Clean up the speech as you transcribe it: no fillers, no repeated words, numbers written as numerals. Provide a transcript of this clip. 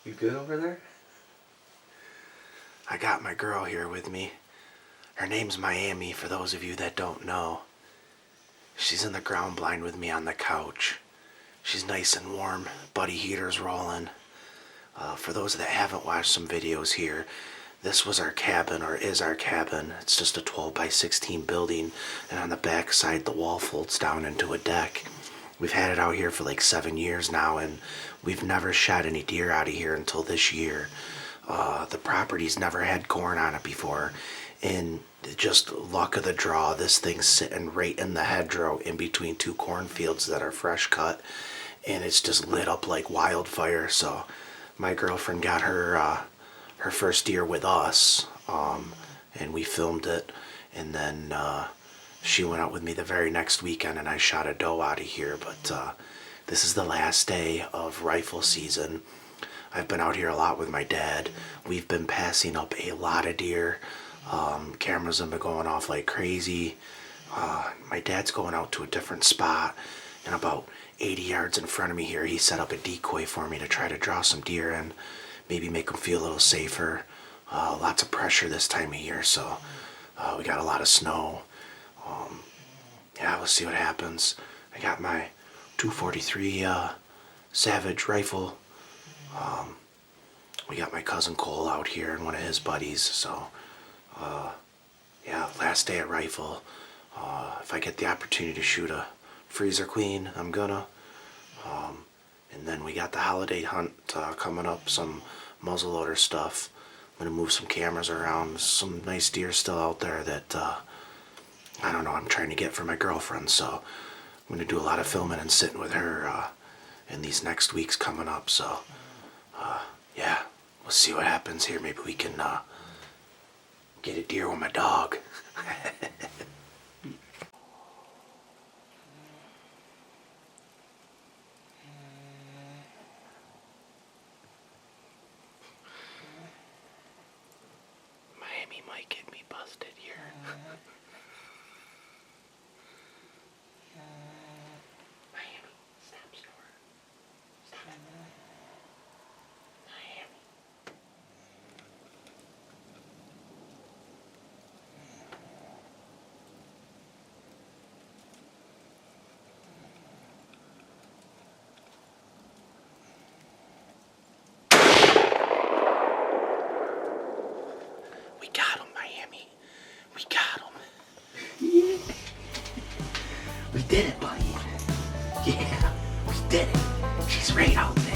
You good over there? I got my girl here with me. Her name's Miami, for those of you that don't know. She's in the ground blind with me on the couch. She's nice and warm. Buddy heater's rolling. For those that haven't watched some videos here, this was our cabin, or is our cabin. It's just a 12 by 16 building, and on the back side the wall folds down into a deck. We've had it out here for like 7 years now, and we've never shot any deer out of here until this year. The property's never had corn on it before, and just luck of the draw, this thing's sitting right in the hedgerow in between two cornfields that are fresh cut, and it's just lit up like wildfire. So my girlfriend got her first deer with us, and we filmed it, and then she went out with me the very next weekend, and I shot a doe out of here. But this is the last day of rifle season. I've been out here a lot with my dad. We've been passing up a lot of deer. Cameras have been going off like crazy. My dad's going out to a different spot, and about 80 yards in front of me here, he set up a decoy for me to try to draw some deer and maybe make them feel a little safer. Lots of pressure this time of year, so we got a lot of snow. Yeah, we'll see what happens. I got my 243 Savage rifle. We got my cousin Cole out here and one of his buddies, so yeah, last day at rifle. If I get the opportunity to shoot a freezer queen, I'm gonna. And then we got the holiday hunt coming up, some muzzleloader stuff. I'm gonna move some cameras around, some nice deer still out there that I don't know, I'm trying to get for my girlfriend, so I'm gonna do a lot of filming and sitting with her in these next weeks coming up. So yeah, we'll see what happens here. Maybe we can get a deer with my dog. Miami might get me busted here. Miami, stop snoring. Stop it. Miami. We got him, Miami. We got him. Yeah. We did it, buddy. Yeah, we did it. She's right out there.